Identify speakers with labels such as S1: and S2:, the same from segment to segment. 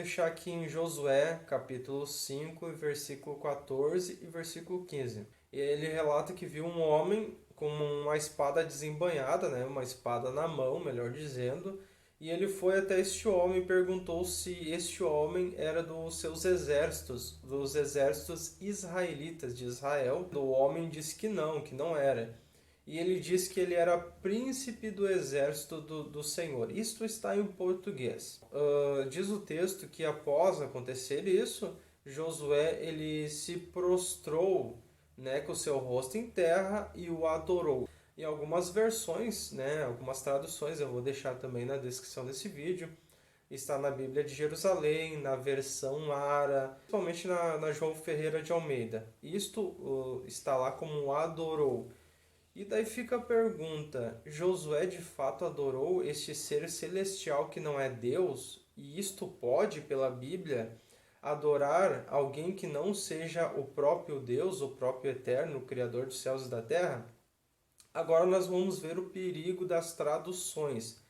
S1: Deixar aqui em Josué, capítulo 5, versículo 14 e versículo 15. E ele relata que viu um homem com uma espada desembainhada, né, uma espada na mão, melhor dizendo, e ele foi até este homem e perguntou se este homem era dos seus exércitos, dos exércitos israelitas de Israel. O homem disse que não era. E ele diz que ele era príncipe do exército do Senhor. Isto está em português. Diz o texto que após acontecer isso, Josué ele se prostrou, né, com o seu rosto em terra e o adorou. Em algumas versões, né, algumas traduções, eu vou deixar também na descrição desse vídeo, está na Bíblia de Jerusalém, na versão Ara, principalmente na João Ferreira de Almeida. Isto está lá como adorou. E daí fica a pergunta: Josué de fato adorou este ser celestial que não é Deus? E isto pode, pela Bíblia, adorar alguém que não seja o próprio Deus, o próprio Eterno, o Criador dos céus e da terra? Agora nós vamos ver o perigo das traduções.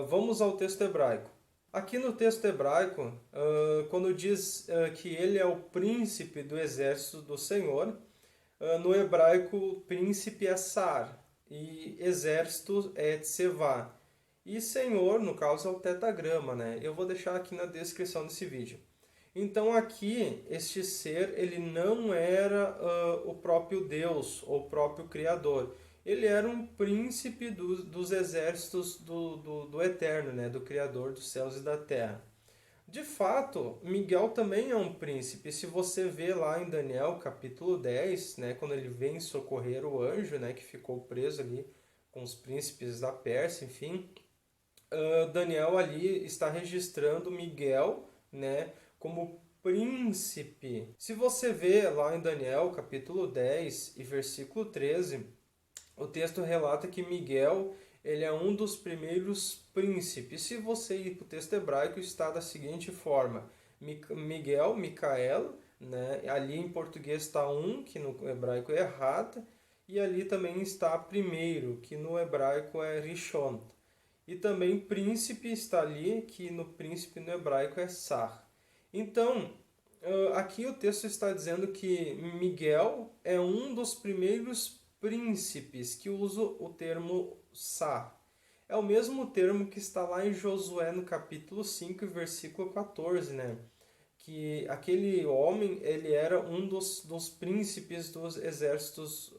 S1: Vamos ao texto hebraico. Aqui no texto hebraico, quando diz que ele é o príncipe do exército do Senhor, no hebraico, príncipe é Sar e exército é Tsevá. E Senhor, no caso, é o tetagrama, né? Eu vou deixar aqui na descrição desse vídeo. Então aqui, este ser, ele não era o próprio Deus, ou o próprio Criador. Ele era um príncipe dos exércitos do Eterno, né? Do Criador dos céus e da terra. De fato, Miguel também é um príncipe. Se você vê lá em Daniel capítulo 10, né, quando ele vem socorrer o anjo, né, que ficou preso ali com os príncipes da Pérsia, enfim, Daniel ali está registrando Miguel, né, como príncipe. Se você vê lá em Daniel capítulo 10 e versículo 13, o texto relata que Miguel ele é um dos primeiros príncipes. Se você ir para o texto hebraico, está da seguinte forma: Miguel, Micael, né? Ali em português está um, que no hebraico é Rata, e ali também está primeiro, que no hebraico é Rishon. E também príncipe está ali, que no príncipe no hebraico é Sar. Então, aqui o texto está dizendo que Miguel é um dos primeiros príncipes que usa o termo Sar. É o mesmo termo que está lá em Josué no capítulo 5, versículo 14, né? Que aquele homem ele era um dos príncipes dos exércitos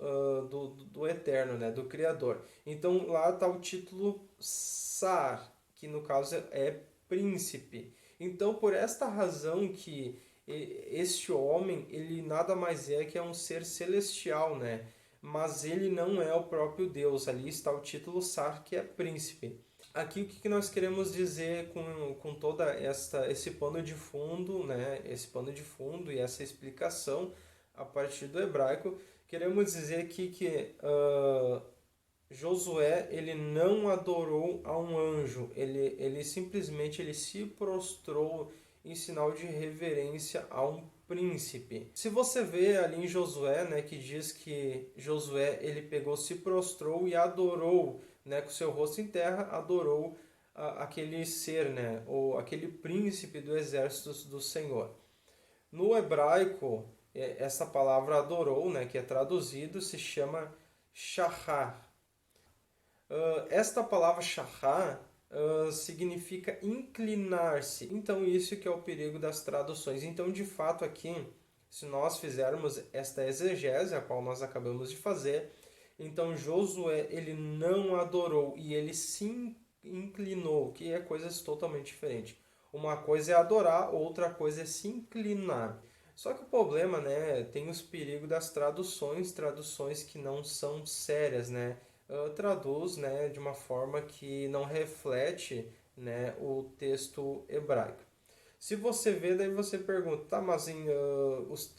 S1: do Eterno, né? Do Criador. Então lá está o título Sar, que no caso é príncipe. Então por esta razão que este homem ele nada mais é que é um ser celestial, né? Mas ele não é o próprio Deus. Ali está o título Sar, que é príncipe. Aqui o que nós queremos dizer com toda esse pano de fundo, né? Esse pano de fundo e essa explicação a partir do hebraico, queremos dizer aqui que Josué ele não adorou a um anjo, ele simplesmente ele se prostrou em sinal de reverência a um príncipe. Se você vê ali em Josué, né, que diz que Josué ele pegou, se prostrou e adorou, né, com seu rosto em terra, adorou aquele ser, né, ou aquele príncipe do exército do Senhor. No hebraico, essa palavra adorou, né, que é traduzido, se chama shachar. Esta palavra shachar significa inclinar-se. Então isso que é o perigo das traduções. Então de fato aqui, se nós fizermos esta exegese, a qual nós acabamos de fazer, então Josué ele não adorou e ele se inclinou, que é coisas totalmente diferentes. Uma coisa é adorar, outra coisa é se inclinar. Só que o problema, né, tem os perigos das traduções que não são sérias, né? Traduz, né, de uma forma que não reflete, né, o texto hebraico. Se você vê, daí você pergunta, tá, mas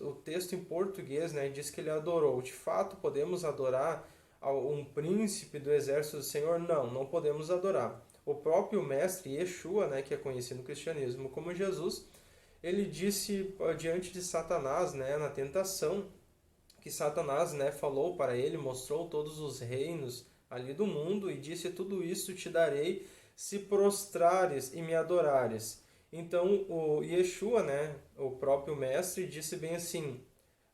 S1: o texto em português, né, diz que ele adorou. De fato, podemos adorar um príncipe do exército do Senhor? Não, não podemos adorar. O próprio mestre Yeshua, né, que é conhecido no cristianismo como Jesus, ele disse diante de Satanás, né, na tentação, que Satanás, né, falou para ele, mostrou todos os reinos ali do mundo e disse: tudo isso te darei se prostrares e me adorares. Então o Yeshua, né, o próprio mestre, disse bem assim: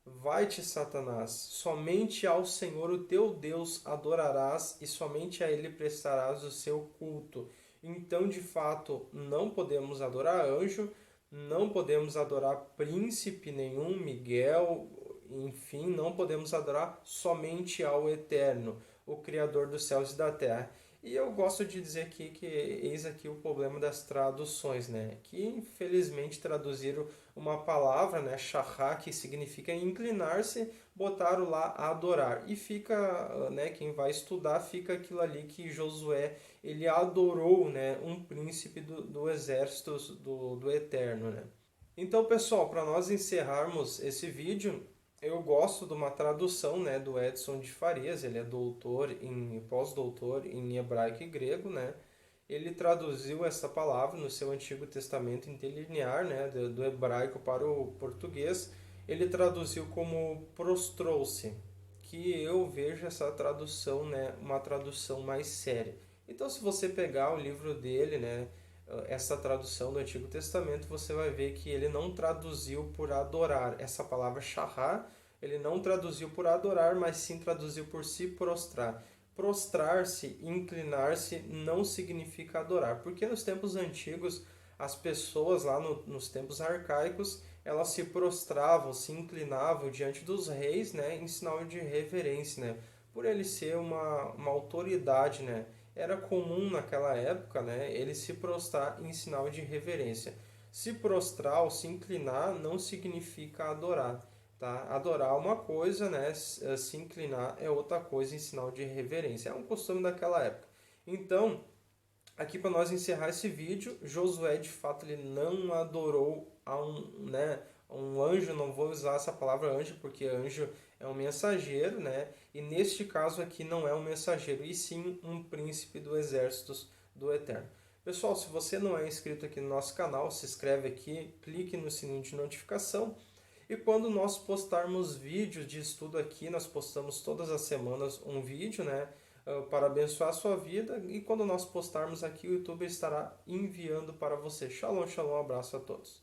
S1: vai-te, Satanás, somente ao Senhor o teu Deus adorarás e somente a ele prestarás o seu culto. Então, de fato, não podemos adorar anjo, não podemos adorar príncipe nenhum, Miguel, enfim, não podemos adorar somente ao Eterno, o Criador dos céus e da terra. E eu gosto de dizer aqui que eis aqui o problema das traduções, né? Que infelizmente traduziram uma palavra, né, shahá, que significa inclinar-se, botaram lá adorar. E fica, né, quem vai estudar, fica aquilo ali que Josué, ele adorou, né, um príncipe do exército do Eterno, né? Então, pessoal, para nós encerrarmos esse vídeo, eu gosto de uma tradução, né, do Edson de Farias, ele é pós-doutor em hebraico e grego, né? Ele traduziu essa palavra no seu Antigo Testamento interlinear, né, do hebraico para o português. Ele traduziu como prostrou-se, que eu vejo essa tradução, né, uma tradução mais séria. Então, se você pegar o livro dele, né, essa tradução do Antigo Testamento, você vai ver que ele não traduziu por adorar. Essa palavra shahá, ele não traduziu por adorar, mas sim traduziu por se prostrar. Prostrar-se, inclinar-se, não significa adorar. Porque nos tempos antigos, as pessoas lá nos tempos arcaicos, elas se prostravam, se inclinavam diante dos reis, né, em sinal de reverência, né, por ele ser uma autoridade, né. Era comum naquela época, né, ele se prostrar em sinal de reverência. Se prostrar ou se inclinar não significa adorar. Tá? Adorar é uma coisa, né? Se inclinar é outra coisa em sinal de reverência. É um costume daquela época. Então, aqui para nós encerrar esse vídeo, Josué de fato ele não adorou a um anjo, não vou usar essa palavra anjo porque anjo é um mensageiro, né? E neste caso aqui não é um mensageiro, e sim um príncipe do exército do Eterno. Pessoal, se você não é inscrito aqui no nosso canal, se inscreve aqui, clique no sininho de notificação. E quando nós postarmos vídeos de estudo aqui, nós postamos todas as semanas um vídeo, né? Para abençoar a sua vida. E quando nós postarmos aqui, o YouTube estará enviando para você. Shalom, shalom, abraço a todos.